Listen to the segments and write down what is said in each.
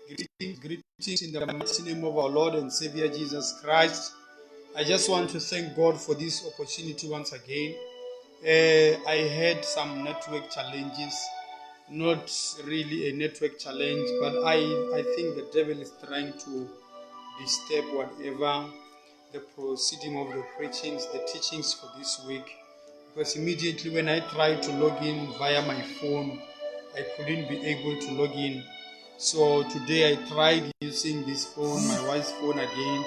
Greetings in the mighty name of our Lord and Savior Jesus Christ. I just want to thank God for this opportunity once again. I had some network challenges, not really a network challenge, but I think the devil is trying to disturb whatever the proceeding of the preachings, the teachings for this week. Because immediately when I tried to log in via my phone, I couldn't be able to log in. So today I tried using this phone, my wife's phone again.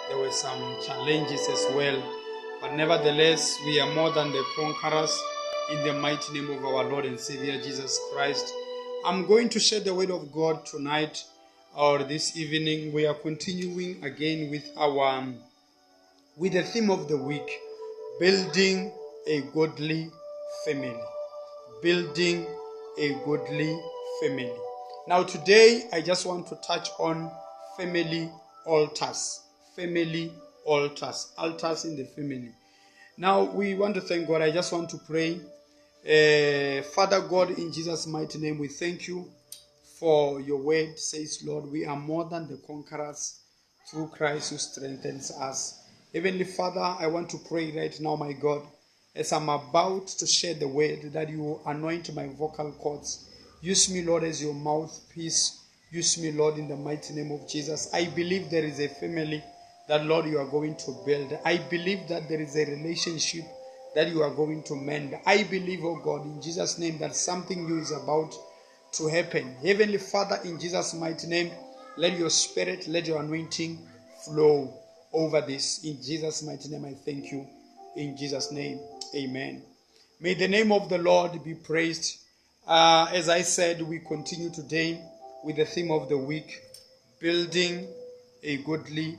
There were some challenges as well. But nevertheless, we are more than the conquerors in the mighty name of our Lord and Savior Jesus Christ. I'm going to share the word of God tonight or this evening. We are continuing again with the theme of the week, building a godly family. Building a godly family. Now today I just want to touch on family altars. Family altars. Altars in the family. Now we want to thank God. I just want to pray. Father God, in Jesus' mighty name, we thank you for your word. Says, Lord, we are more than the conquerors through Christ who strengthens us. Heavenly Father, I want to pray right now, my God, as I'm about to share the word, that you anoint my vocal cords. Use me, Lord, as your mouthpiece. Use me, Lord, in the mighty name of Jesus. I believe there is a family that, Lord, you are going to build. I believe that there is a relationship that you are going to mend. I believe, oh God, in Jesus' name, that something new is about to happen. Heavenly Father, in Jesus' mighty name, let your spirit, let your anointing flow over this. In Jesus' mighty name, I thank you. In Jesus' name, amen. May the name of the Lord be praised. As I said, we continue today with the theme of the week, building a godly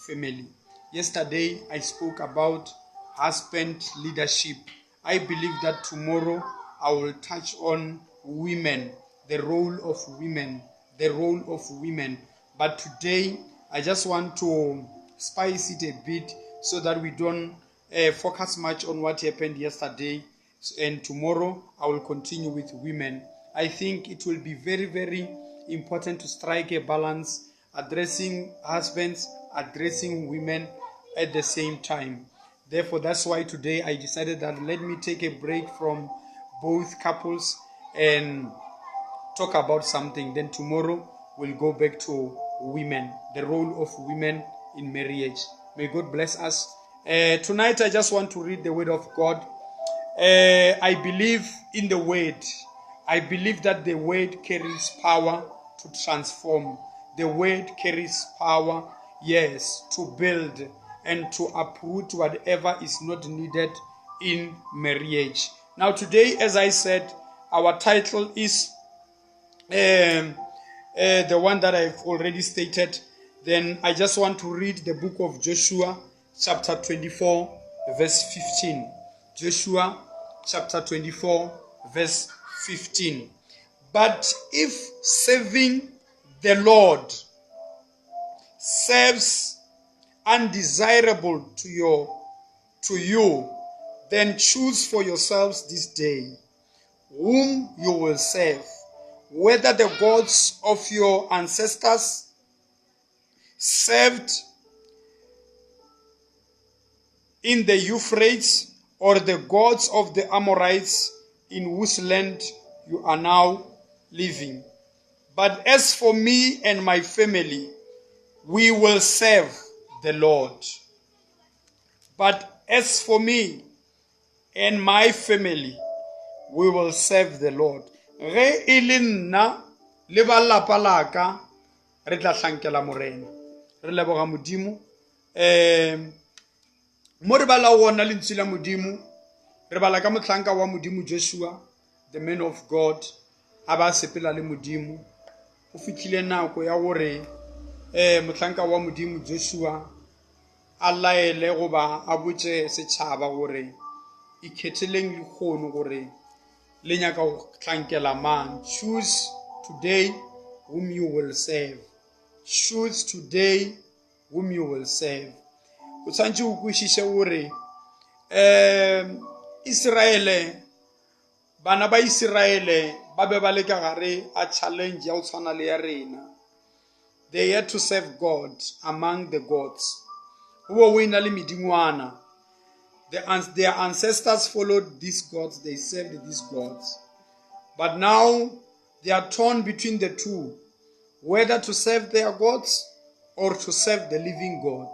family. Yesterday, I spoke about husband leadership. I believe that tomorrow I will touch on women, the role of women, the role of women. But today, I just want to spice it a bit so that we don't focus much on what happened yesterday. And tomorrow, I will continue with women. I think it will be very, very important to strike a balance, addressing husbands, addressing women at the same time. Therefore, that's why today I decided that let me take a break from both couples and talk about something. Then tomorrow we'll go back to women, the role of women in marriage. May God bless us. Tonight I just want to read the word of God. I believe in the word. I believe that the word carries power to transform. The word carries power, yes, to build and to uproot whatever is not needed in marriage. Now today, as I said, our title is the one that I've already stated. Then I just want to read the book of Joshua, chapter 24, verse 15. Joshua, chapter 24, verse 15. But if serving the Lord serves undesirable to you, then choose for yourselves this day whom you will serve, whether the gods of your ancestors served in the Euphrates, or the gods of the Amorites in whose land you are now living. But as for me and my family, we will serve the Lord. But as for me and my family, we will serve the Lord. Ge e le nna le ba lapa la ka, re tla tlankela morena. Re leboga modimo. Mo re bala wona lentswe la modimo, re bala ka motlanka wa modimo Joshua, the man of God, a ba sepela le modimo. Go fitlhile nako ya gore motlanka wa modimo Joshua a laele goba a botse setšhaba gore ikgetheleng dikgono gore le nyaka go tlankela mang. Choose today whom you will serve. Choose today whom you will serve. O tshwantse o kwešiše gore Israele, bana ba Israele ba be ba le ka gare a challenge ya go tshwana le ya rena. they had to serve God among the gods. Their ancestors followed these gods, they served these gods. But now they are torn between the two, whether to serve their gods or to serve the living God.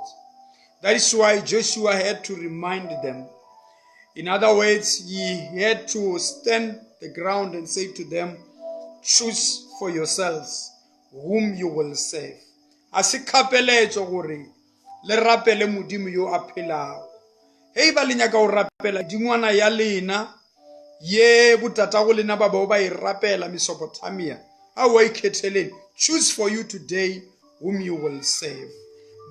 That is why Joshua had to remind them. In other words, he had to stand the ground and say to them, choose for yourselves whom you will serve. Asikhapeletso gore le rapele modimo yo a phelago. Hey ba le nyaka go rapela dingwana ya lena ye botata go lena ba ba e rapela Mesopotamia. Awa ikhetheleni. Choose for you today whom you will serve.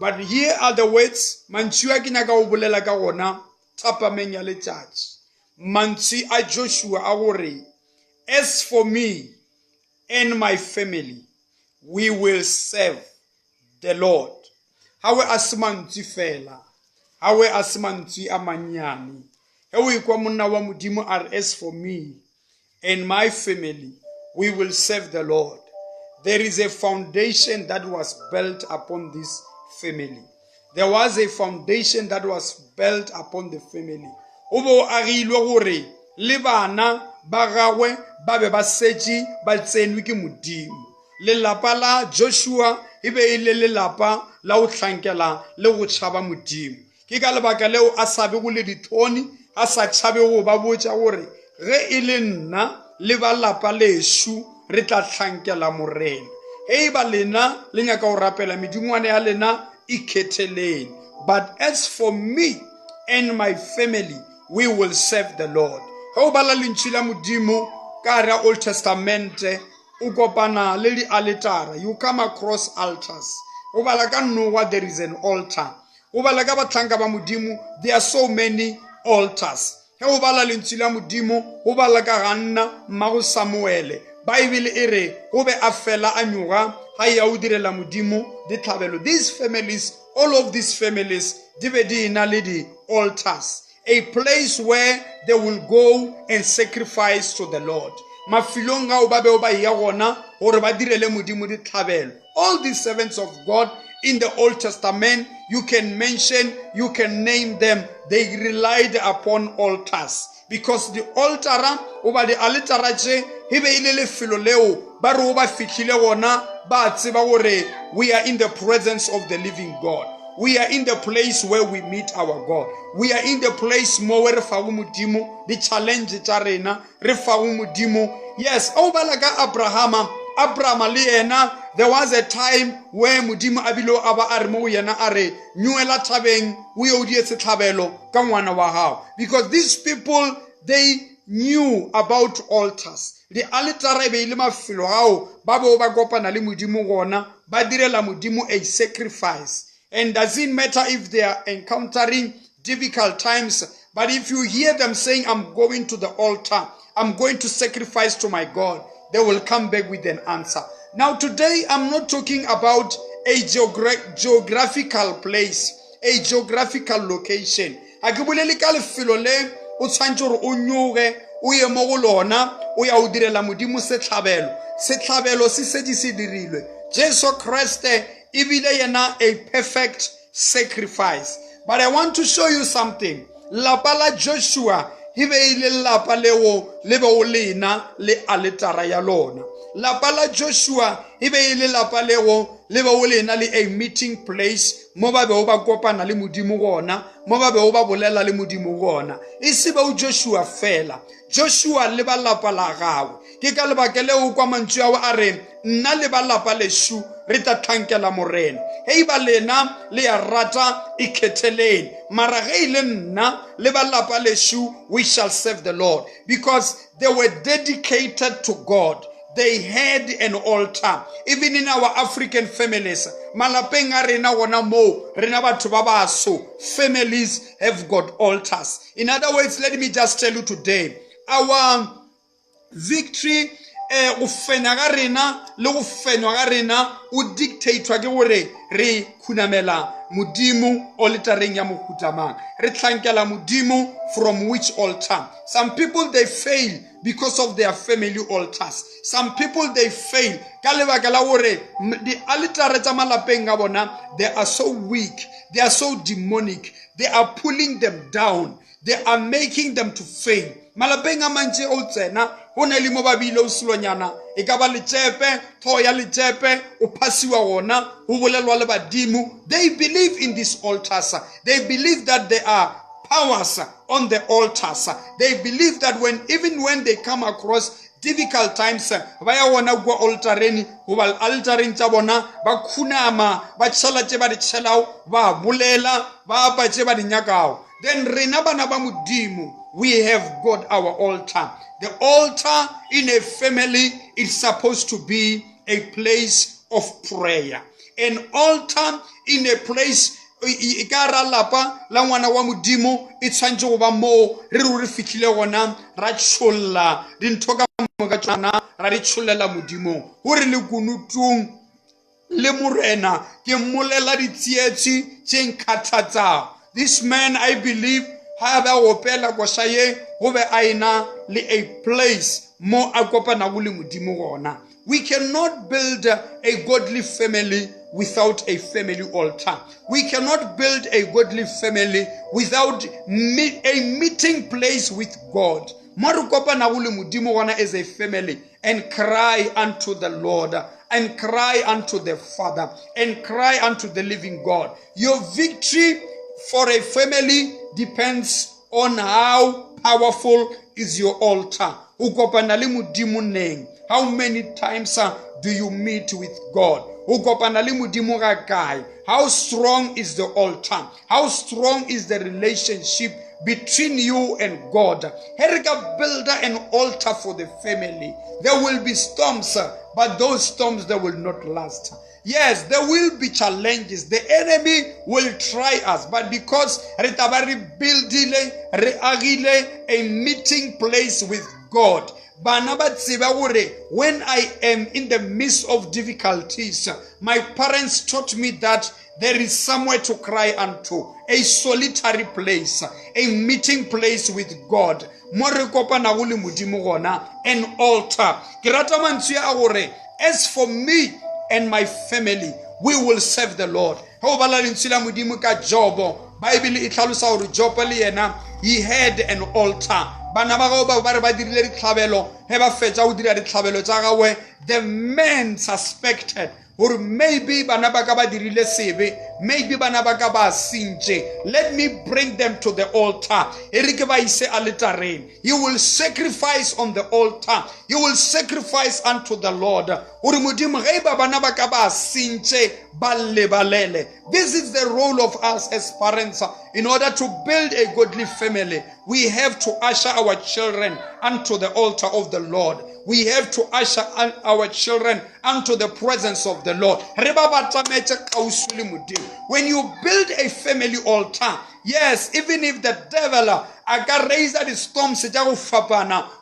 But here are the words mantshiwa ke nyaka go bolela ka gona thapameng ya letšatši. Mantshi a Joshua a gore, as for me and my family, we will serve the Lord. Hawe asmantsi fela, hawe asmantsi amanyani. Hawe kwa monna wa modimo are, as for me and my family, we will serve the Lord. There is a foundation that was built upon this family. There was a foundation that was built upon the family. Obo agilwe gore le bana ba gagwe ba be ba setše ba tsenwe ke modimo. Lelapa la Joshua e be e le lelapa la go hlankela le go tšhaba modimo. Ke ka lebaka leo a sa be go le dithoni, a sa tšhabe go ba botša gore ge e le nna le ba lapa lešo re tla hlankela morena. Hei ba lena le nyaka go rapela medingwane ya lena ikhetheleni. But as for me and my family, we will serve the Lord. Ho bala lentši la modimo ka re Old Testament o kopana le di altara. You come across altars. Ho bala ka Noah, there is an altar. Ho bala ka batlanka ba modimo, there are so many altars. Ho bala lentši la modimo ho bala ka Ganna mmago Samuele. Bible e re o be a fela a nyoga ha ya o direla modimo ditlhabelo. These families, all of these families, di be di na le di altars. A place where they will go and sacrifice to the Lord. Mafilong a o ba be o ba ya gona gore ba direle modimo ditlhabelo. All these servants of God in the Old Testament, you can mention, you can name them. They relied upon altars. Because the altar over the altara tše he be ile lefelo leo ba re o ba fihlile gona ba tseba gore we are in the presence of the living God. We are in the place where we meet our God. We are in the place mo where re fago modimo di challenge tša rena re fago modimo. Yes, o bala ka Abraham le yena, there was a time where modimo abilo aba a re mo yena a re nyuela thabeng o ye o die setlhabelo ka ngwana wa hao. Because these people, they knew about altars. The altare be ile mafelo ao ba bo ba kopana le modimo gona ba direla modimo a sacrifice. And doesn't matter if they are encountering difficult times, but if you hear them saying, I'm going to the altar, I'm going to sacrifice to my God, they will come back with an answer. Now today, I'm not talking about a geographical place, a geographical location. Akibuleli ka lefelo le o tshwantse gore o nyoge o ye mo go lona o ya o direla modimo setlhabelo. Setlhabelo se sedi se dirilwe. Jesu Kriste ibile yena a perfect sacrifice. But I want to show you something. Lapa la Joshua hibe ile lapa leo lebe o lena le altara ya lona. Lapa la Joshua hibe ile lapa leo lebe o lena le a meeting place mo ba be o ba kopana le modimo gona, mo ba be o ba bolela le modimo gona. Ise ba o Joshua fela. Joshua le ba lapa la gago. Ke ka lebaka leo kwa mantšu ao a re nna le ba lapa leshu re tla thankela morena. Hei ba lena le ya rata ikhetheleni. Mara ge ile nna le ba lapa leshu, we shall serve the Lord. Because they were dedicated to God. They had an altar. Even in our African families, malapeng a rena gona mo rena batho ba baso, families have got altars. In other words, let me just tell you today, our victory o fenya ga rena le go fenywa ga rena o dictatwa ke gore re khunamela modimo altareng ya mohuta mang. Re tlankela modimo from which altar? Some people they fail because of their family altars. Some people they fail ka lebaka la hore di altare tsa malapeng a bona, they are so weak, they are so demonic, they are pulling them down, they are making them to fail. Malapeng a mantši o tsena go na le mo ba bile o selonyana e ka ba letšepe, thoho ya letšepe o phasiwa gona go bolelwa le badimo. They believe in these altars. They believe that there are powers on the altars. They believe that even when they come across difficult times, ba ya gona go altareng goba altareng tša bona ba khunama ba tšhela tše ba di tšhelao ba bolela ba apa tše ba di nyakao. Then rena bana ba modimo, we have got our altar. The altar in a family is supposed to be a place of prayer. An altar in a place ikara lapa la ngwana wa modimo e tshwantse go ba mo re re fitlhile gona ra tsholla dintho ka moka tsana ra di tshollela modimo gore le kunutung le morena ke mmolela ditsietsi tše nkgathatsa. This man, I believe, have a opela kosaye gobe aina le a place mo a kopana go le modimo gona. We cannot build a godly family without a family altar. We cannot build a godly family without a meeting place with God. As a family and cry unto the Lord and cry unto the Father and cry unto the living God. Your victory for a family depends on how powerful is your altar. How many times do you meet with God? How strong is the altar? How strong is the relationship between you and God? Build an altar for the family. There will be storms, but those storms they will not last. Yes, there will be challenges. The enemy will try us, but because re build a meeting place with God. When I am in the midst of difficulties, my parents taught me that there is somewhere to cry unto, a solitary place, a meeting place with God. An altar. As for me and my family, we will serve the Lord. He had an altar. The men suspected, or maybe maybe let me bring them to the altar. You will sacrifice on the altar. You will sacrifice unto the Lord. This is the role of us as parents. In order to build a godly family, we have to usher our children unto the altar of the Lord. We have to usher our children unto the presence of the Lord. When you build a family altar, yes, even if the devil raise the storms,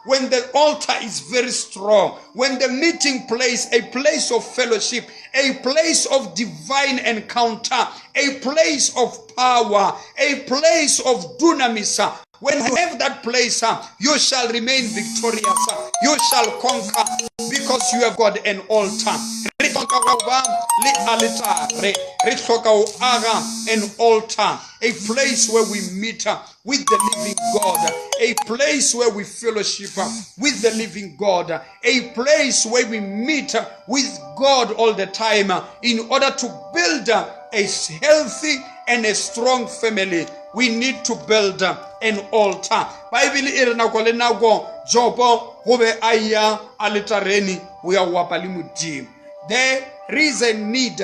when the altar is very strong, when the meeting place, a place of fellowship, a place of divine encounter, a place of power, a place of dunamis, when you have that place, you shall remain victorious. You shall conquer because you have got an altar. An altar, a place where we meet with the living God, a place where we fellowship with the living God, a place where we meet with God all the time in order to build a healthy and a strong family. We need to build an altar. Bible irena go le nako jobo go be aya alitareni we are wapali modimo. There is a need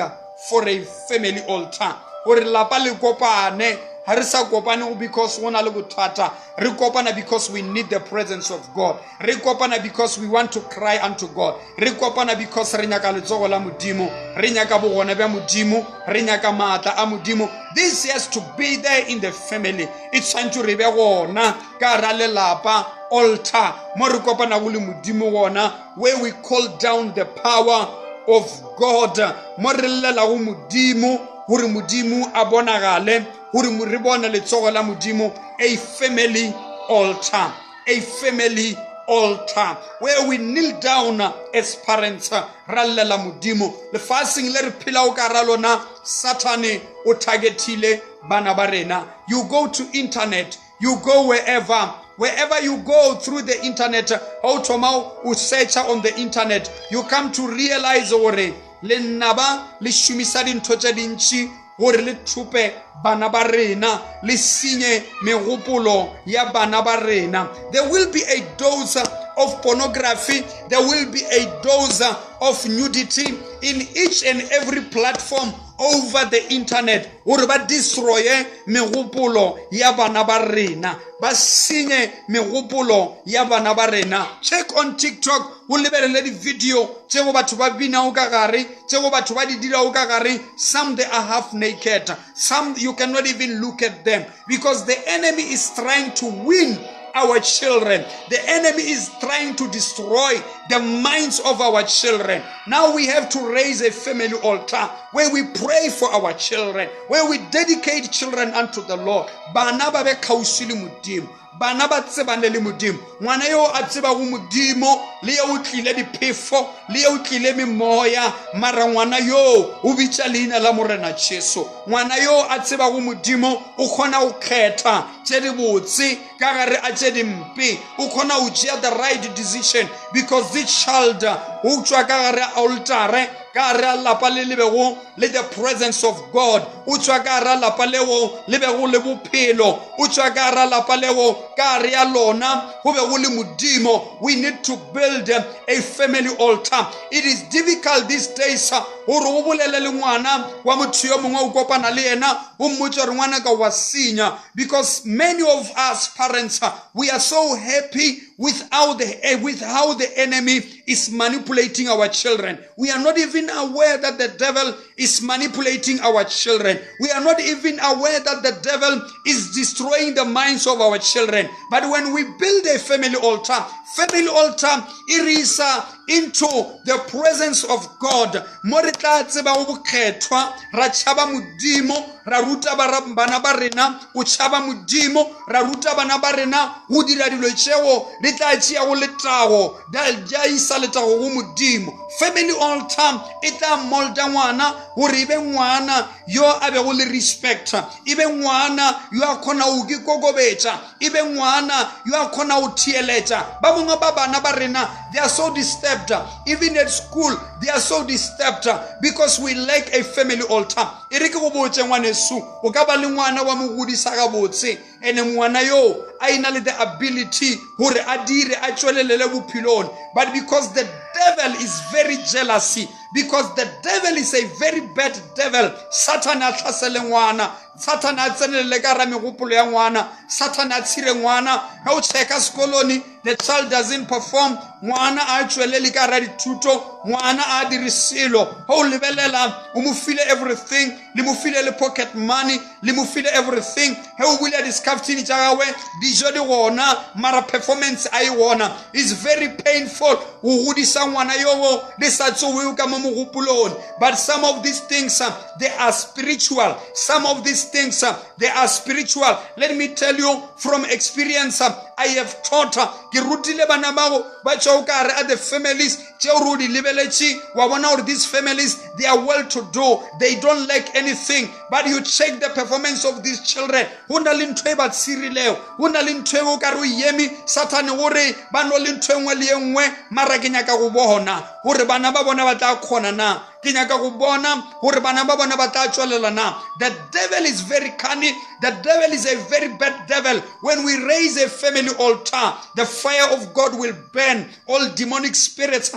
for a family altar. Gore lapa le kopane ha re sa kopane because wona le bothata. Re kopana because we need the presence of God. Re kopana because we want to cry unto God. Re kopana because re nyaka letsogo la modimo, re nyaka bogone ba modimo, re nyaka maatla a modimo. This has to be there in the family. It's time to rebe gona ka ra lelapa altar mo re kopana go le modimo gona, where we call down the power of God. Mo re llela go modimo hore modimo a bonagale, hore re bona letsogo la modimo. A family altar, a family altar where we kneel down as parents, rallela modimo. Le fasting le re phela o ka ra lona, Satane o targetile bana ba rena. You go to internet, you go wherever you go through the internet, how to search on the internet, you come to realize ore le naba le shumisa dintho tse dintsi gore le thupe bana ba rena, le sinye megopolo ya bana ba rena. There will be a dose of pornography, there will be a dose of nudity in each and every platform over the internet, gore ba destroye megopolo ya bana ba rena, ba sinye megopolo ya bana ba rena. Check on TikTok, o lebelele di video tsego batho ba bina o ka gare, tsego batho ba di dira o ka gare. Some they are half naked, some you cannot even look at them, because the enemy is trying to win our children. The enemy is trying to destroy the minds of our children. Now we have to raise a family altar where we pray for our children, where we dedicate children unto the Lord. Bana ba be kausili modimo, bana ba tsebane le modimo. Ngwana yo a tseba go modimo, le yo o tlile diphefo, le yo o tlile memoya, mara ngwana yo o bitsa leina la morena Jesu. Ngwana yo a tseba go modimo o kgona go kgetha tse di botse ka gare a tse di mpe, o kgona go tšea the right decision, because this child o tswa ka gare altare, ka gare lapa le lebego le the presence of God, o tswa ka gare lapa leo le bego le bophelo, o tswa ka gare lapa leo ka gare ya lona go be go le modimo. We need to build a family altar. It is difficult these days gore o bolele le ngwana wa motho yo mongwe o kopana le yena o mmotse gore ngwana ka wa sinya, because many of us parents we are so happy with how the enemy is manipulating our children. We are not even aware that the devil is manipulating our children. We are not even aware that the devil is destroying the minds of our children. But when we build a family altar, it is into the presence of God. Moritla tseba o bokgethwa, ra tshaba modimo, ra ruta bana ba rena o tshaba modimo, ra ruta bana ba rena go dira dilo tseo le tla tšea go letago da ja isa letago go modimo. Family altar e tla molda ngwana gore e be ngwana yo a be go le respect, e be ngwana yo a kgona go kikokobetša, e be ngwana yo a kgona go thieletša. Ba bangwe ba bana ba rena, they are so disturbed, even at school they are so disturbed because we lack a family altar. E re ke go botse ngwanesu, o ka ba le ngwana wa mo godisa ga botse, ene ngwana yo a ina le the ability gore a dire a tswelelele bophelong, but because the devil is very jealousy, because the devil is a very bad devil, Satan a tlhasele ngwana, Satan a tsenelele ka ra megopolo ya ngwana, Satan a tshire ngwana. Ga o checka sekoloni, the child doesn't perform, ngwana a tswelele ka ra dithuto, ngwana a dire selo. Ga o lebelela o mo file everything, le mo file le pocket money, le mo file everything. Ga o bula discaftini tša gagwe dijo di gona, mara performance a e gona. It's very painful go godisa ngwana yo le sa tsowe ka mo mogopolong. But some of these things they are spiritual. Some of these things they are spiritual. Let me tell you from experience, I have taught ke rutile bana bago ba tšwa o kare at the families tšeo ro di lebeletše wa bona gore these families they are well to do, they don't lack anything, but you check the performance of these children, go na le ntho e ba tshirilego, go na le ntho e o kare o eme Satane gore ba no le ntho engwe le engwe, mara ke nyaka go bona gore bana ba bona ba tla kgona na, ke nyaka go bona gore bana ba bona ba tla tswelela na. The devil is very cunning, the devil is a very bad devil. When we raise a family altar, the fire of God will burn all demonic spirits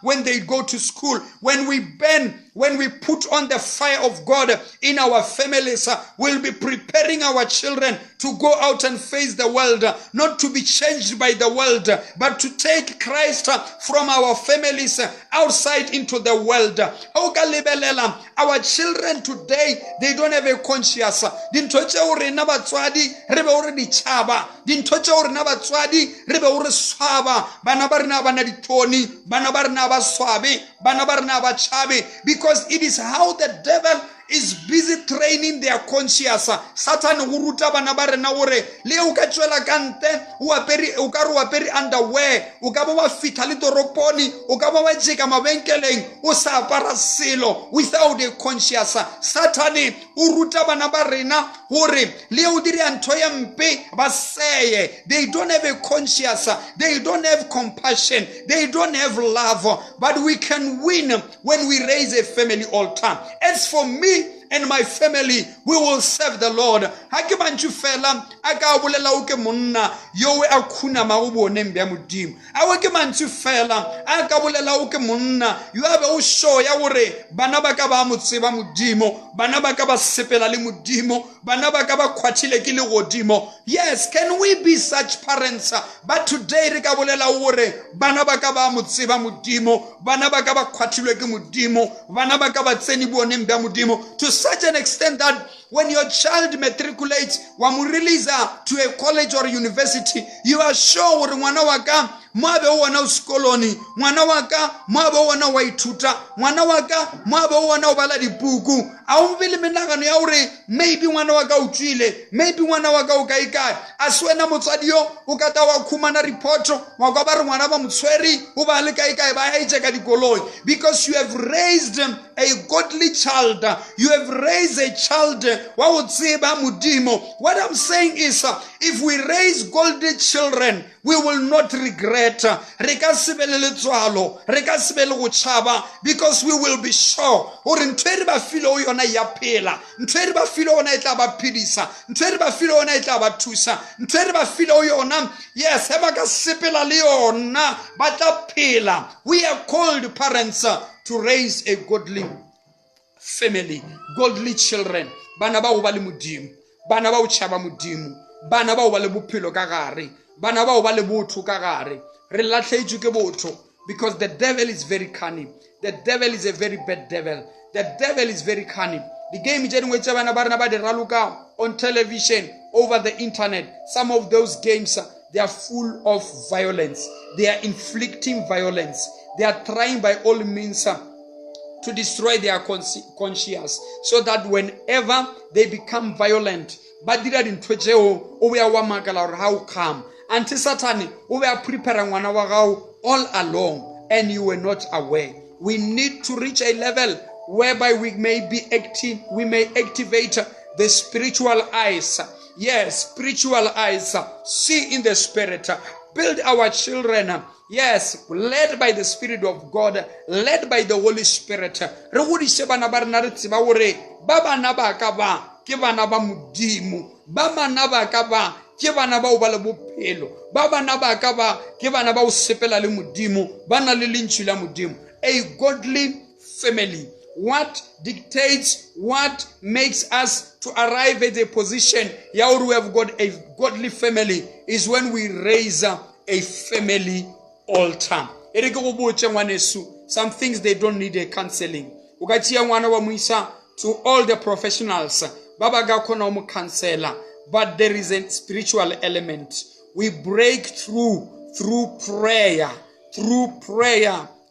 when they go to school. When we put on the fire of God in our families, we'll be preparing our children to go out and face the world, not to be changed by the world, but to take Christ from our families outside into the world. Our children today, they don't have a conscience. Dintho tseo rena batswadi re be o re di tshaba, dintho tseo rena batswadi re be o re swaba, bana ba rena ba na ditoni, bana ba rena ba swabe, bana ba rena ba tshabe, because it is how the devil is busy training their conscience. Satan go ruta bana ba rena gore le o ka tswela kante o ka re o apere underwear, o ka ba wa fitha le toroponi, o ka ba wa jeka mabenkeleng o sa apara selo without a conscience. Satan o ruta bana ba rena gore le o dire ntho ya mpe ba seye. They don't have a conscience, they don't have compassion, they don't have love. But we can win when we raise a family altar. As for me and my family, we will serve the Lord. Hake banchu fela aka bolela o ke monna yo we akuna marubo ne mbya modimo. Awe ke banchu fela aka bolela o ke monna yo abe o show ya gore bana ba ka ba motseba modimo, bana ba ka ba sepela le modimo, bana ba ka ba khwathile ke le godimo. Yes, can we be such parents? But today re ka bolela gore bana ba ka ba motseba modimo, bana ba ka ba khwathilwe ke modimo, bana ba ka ba tseni bo ne mbya modimo, to such an extent that when your child matriculates wa mo release to a college or university, you are sure gore ngwana wa ka moabe o wana o sekoloni, ngwana wa ka moabe o wana wa ithuta, ngwana wa ka moabe o wana o bala dipuku. A o mbele menagano ya gore maybe ngwana wa ka o tswile, maybe ngwana wa ka o ka ikae. A se wena motswadi yo o ka ta wa khumana report wa kwa ba re ngwana ba motshweri o ba le ka ikae ba ya ka dikoloi, because you have raised a godly child, you have raised a child wa o tseba modimo. What I'm saying is, if we raise godly children, we will not regret. Because we will be sure. Yes, we are called parents to raise a godly family, godly children. Bana ba o ba le modimo, bana ba o tshaba modimo, bana ba o ba le bophelo ka gare, bana ba o ba le botho ka gare. Re latlhetswe ke botho, because the devil is very cunning. The devil is a very bad devil. The devil is very cunning. The game tse dingwe tse bana ba rena ba di raluka on television, over the internet, some of those games, they are full of violence. They are inflicting violence. They are trying by all means to destroy their conscience, so that whenever they become violent, but dira dintho tseo o be wa makala gore how come anti Satan o be a prepare ngwana wa gago all along and you were not aware. We need to reach a level whereby we may activate the spiritual eyes. Yes, spiritual eyes. See in the spirit. Build our children. Yes, led by the Spirit of God, led by the Holy Spirit. Baba naba kaba, kiba naba mudimu. Baba naba kaba, kiba naba ubale bupelo. Baba naba kaba, kiba naba usepela le mudimu. Bana le linchula mudimu. A godly family. What dictates, what makes us to arrive at a position here we have got a godly family is when we raise a family altar. Some things they don't need a counseling. To all the professionals, Baba Gakona counselor, but there is a spiritual element. We break through prayer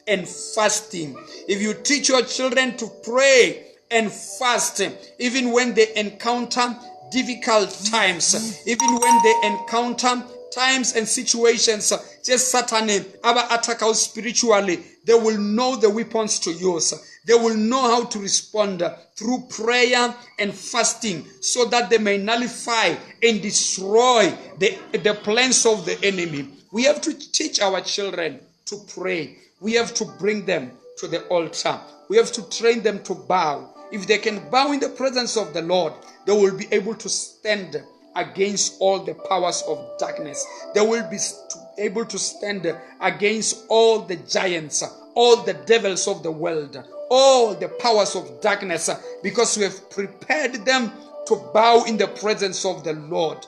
and fasting. If you teach your children to pray and fast, even when they encounter difficult times, even when they encounter times and situations, just Satan attack us spiritually, they will know the weapons to use. They will know how to respond through prayer and fasting, so that they may nullify and destroy the plans of the enemy. We have to teach our children to pray. We have to bring them to the altar. We have to train them to bow. If they can bow in the presence of the Lord, they will be able to stand against all the powers of darkness. They will be able to stand against all the giants, all the devils of the world, all the powers of darkness, because we have prepared them to bow in the presence of the Lord.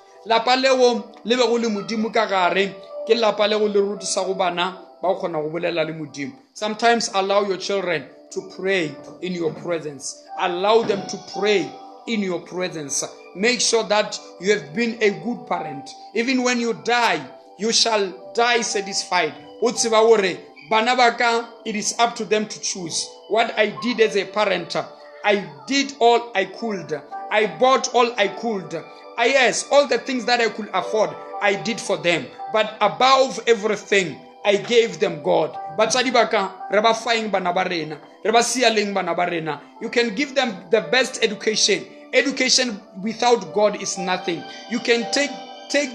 Sometimes allow your children to pray in your presence. Allow them to pray in your presence. Make sure that you have been a good parent. Even when you die, you shall die satisfied. It is up to them to choose. What I did as a parent, I did all I could. I bought all I could. Yes, all the things that I could afford, I did for them. But above everything, I gave them God. But you can give them the best education. Education without God is nothing. You can take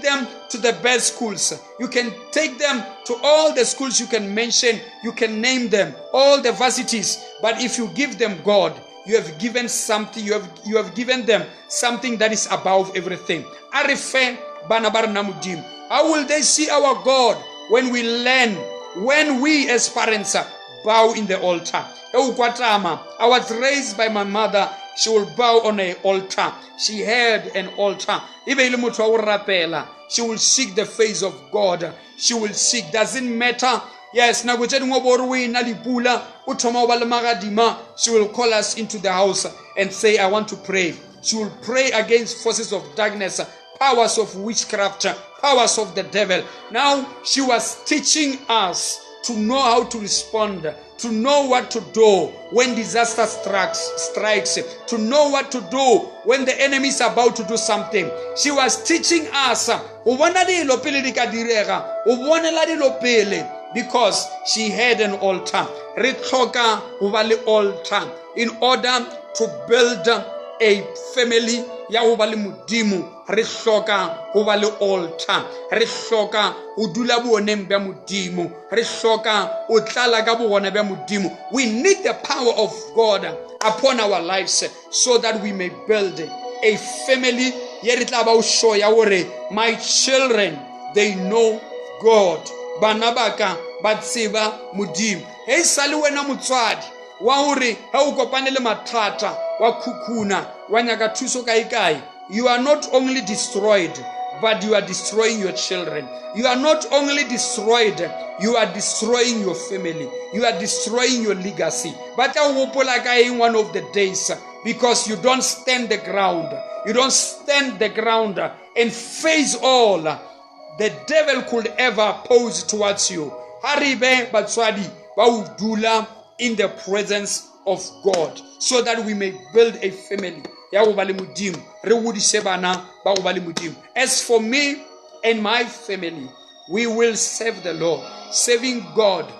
them to the best schools. You can take them to all the schools you can mention. You can name them, all the varsities. But if you give them God, you have given something. You have given them something that is above everything. How will they see our God when we learn, when we as parents bow in the altar? I was raised by my mother. She will bow on an altar. She had an altar. She will seek the face of God. She will seek. Doesn't matter. Yes, she will call us into the house and say, I want to pray. She will pray against forces of darkness, powers of witchcraft, powers of the devil. Now she was teaching us to know how to respond, to know what to do when disaster strikes, to know what to do when the enemy is about to do something. She was teaching us because she had an altar. In order to build a family ya ho ba le modimo, re hloka ho ba le altar, re hloka ho dula booneng ba modimo, re hloka ho tlala ka bona ba modimo. We need the power of God upon our lives so that we may build a family ye re tla ba o show ya hore my children, they know God. Bana baka ba tseba modimo. Hey sale wena motswadi wa hore ha o kopane le mathata wa khukuna wa nyaka thuso kai, you are not only destroyed, but you are destroying your children. You are not only destroyed, you are destroying your family. You are destroying your legacy. But in one of the days, because you don't stand the ground. You don't stand the ground and face all the devil could ever pose towards you. Haribe batswadi ba udula in the presence of God, so that we may build a family. As for me and my family, we will serve the Lord. Serving God.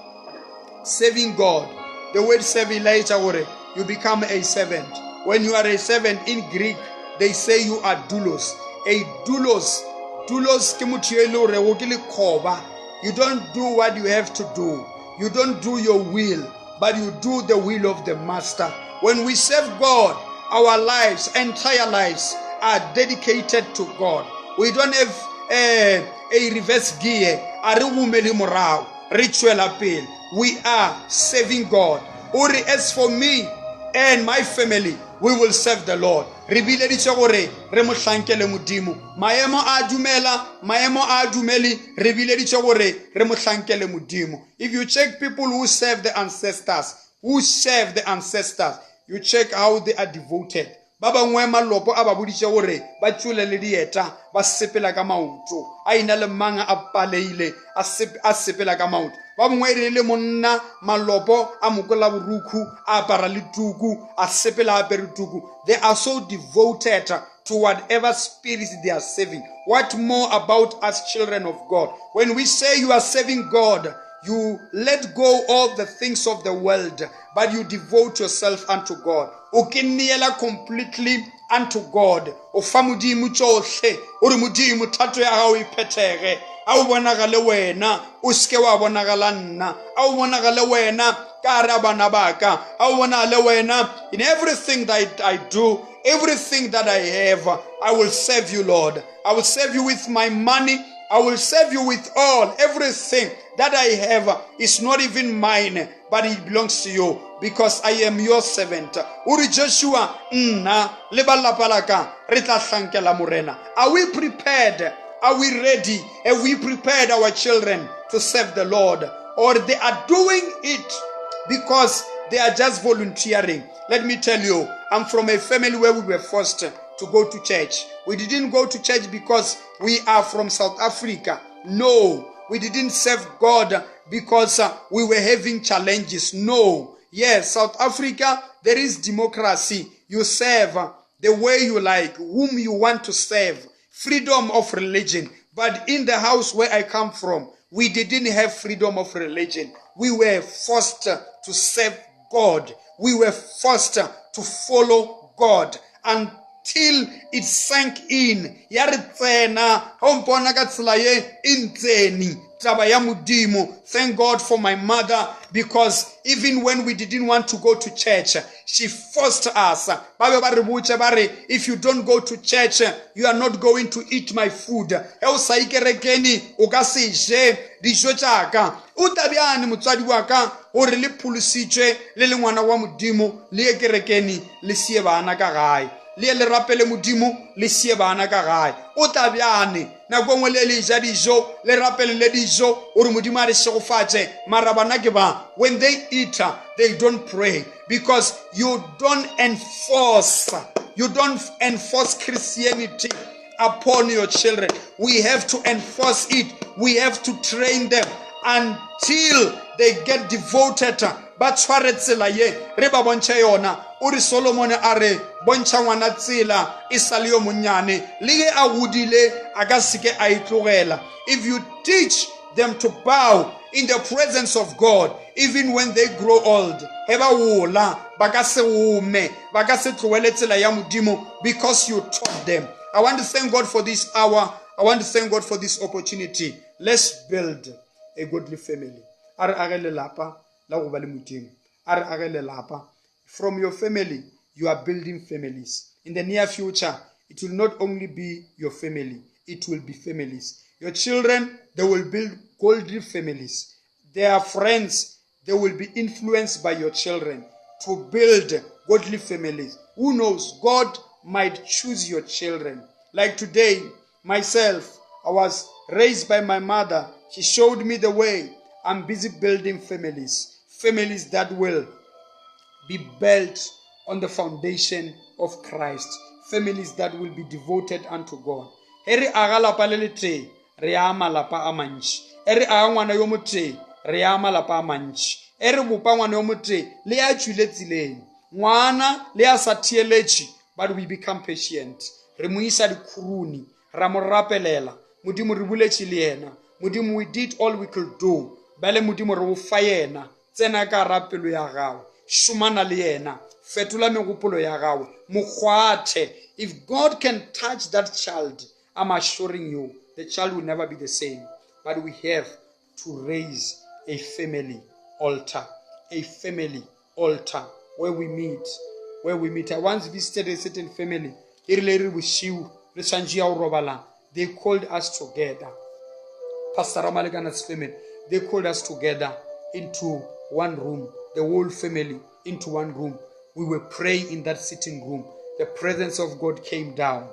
The word serving later, you become a servant. When you are a servant in Greek, they say you are doulos. A doulos you don't do what you have to do. You don't do your will, but you do the will of the master. When we serve God, our lives, entire lives, are dedicated to God. We don't have a reverse gear, ritual appeal. We are serving God. As for me and my family, we will serve the Lord. Maemo a dumeli, if you check people who serve the ancestors, you check how they are devoted. Baba ngwema lopo ababudisha hore ba tshule le dieta ba sepela ka maoto a ina le manga a paleile a sepela ka maoto ba bongwe le monna malopo a mokola boruku a para le tuku a sepela a perituku. They are so devoted to whatever spirits they are serving. What more about us children of God? When we say you are serving God, you let go of the things of the world, but you devote yourself unto God. Ukiniela completely unto God. Ofamudi muchohle, urumudi mutato ya hao ipetere. Au bonagale wena, uske wa bonagala nna. Au bonagale wena, kara banabaka. Au bonagale wena, in everything that I do, everything that I have, I will serve you, Lord. I will serve you with my money. I will serve you with everything that I have is not even mine, but it belongs to you, because I am your servant. Uri Joshua, are we prepared? Are we ready? Have we prepared our children to serve the Lord? Or they are doing it because They are just volunteering. Let me tell you, I'm from a family where we were forced to go to church. We didn't go to church because we are from South Africa. No, we didn't serve God because we were having challenges. No. Yes, South Africa, there is democracy. You serve the way you like, whom you want to serve. Freedom of religion. But in the house where I come from, we didn't have freedom of religion. We were forced to serve God. We were forced to follow God until it sank in. Thank God for my mother, because even when we didn't want to go to church, she forced us. If you don't go to church, you are not going to eat my food. Utabiani motswadi wa ka hore le pholositswe le le ngwana wa modimo le ekerekeni le sie bana ka gae le le rapele modimo le sie bana ka gae utabiani na gongwe le le ja dijo le rapele le dijo hore modimo a re segofatse mara bana ke ba when they eat they don't pray, because you don't enforce Christianity upon your children. We have to enforce it. We have to train them until they get devoted. Ba tshware tsela ye re ba bontshe yona o re Solomon a re bontsha ngwana tsela e sa le yo monyane le ge a godile a ka seke a itlogela. If you teach them to bow in the presence of God, even when they grow old, because you taught them. I want to thank God for this hour. I want to thank God for this opportunity. Let's build a godly family. From your family, you are building families. In the near future, it will not only be your family, it will be families. Your children, they will build godly families. Their friends, they will be influenced by your children to build godly families. Who knows? God might choose your children. Like today, myself, I was raised by my mother. She showed me the way. I'm busy building families. Families that will be built on the foundation of Christ. Families that will be devoted unto God. Eri agalapa lelete reama lapa amanch. Eri agangwana yomote reama lapa amanch. Eri bupa ngwana yomote le a tshuletsile. Ngwana le a sathielechi, but we become patient. Re mo isa dikhuruni, ra mo rapelela. Modimo re buletše le yena. Modimo, we did all we could do. Bale modimo re o fa yena. Tsena ka rapelo ya gago. Shumana le yena. Fetola megopolo ya gago. Mogwate. If God can touch that child, I'm assuring you, the child will never be the same. But we have to raise a family altar. A family altar where we meet. Where we meet. I once visited a certain family. They called us together. Pastor Ramalegana's family. They called us together into one room. The whole family into one room. We were praying in that sitting room. The presence of God came down.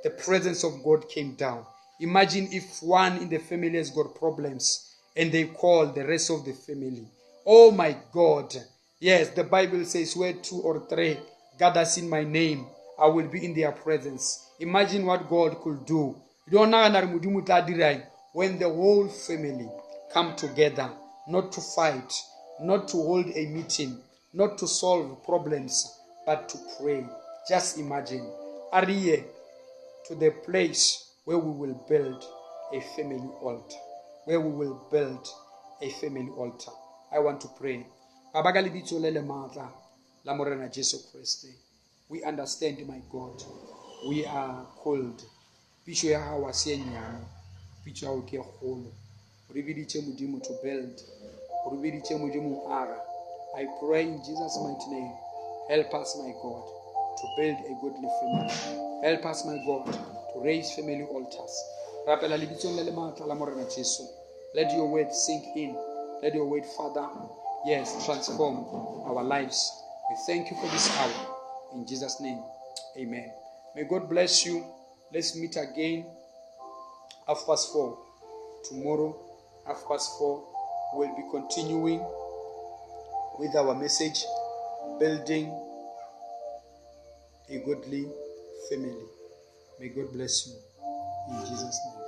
The presence of God came down. Imagine if one in the family has got problems and they call the rest of the family. Oh my God. Yes, the Bible says where 2 or 3 gathers in my name, I will be in their presence. Imagine what God could do. When the whole family come together, not to fight, not to hold a meeting, not to solve problems, but to pray. Just imagine. Ariye, to the place where we will build a family altar. Where we will build a family altar. I want to pray. We understand, my God. We are called. To build. I pray in Jesus' mighty name. Help us, my God, to build a godly family. Help us, my God, to raise family altars. Let your word sink in. Let your word, Father, yes, transform our lives. We thank you for this hour. In Jesus' name, amen. May God bless you. Let's meet again 4:30. Tomorrow, 4:30, we'll be continuing with our message, building a godly family. May God bless you in Jesus' name.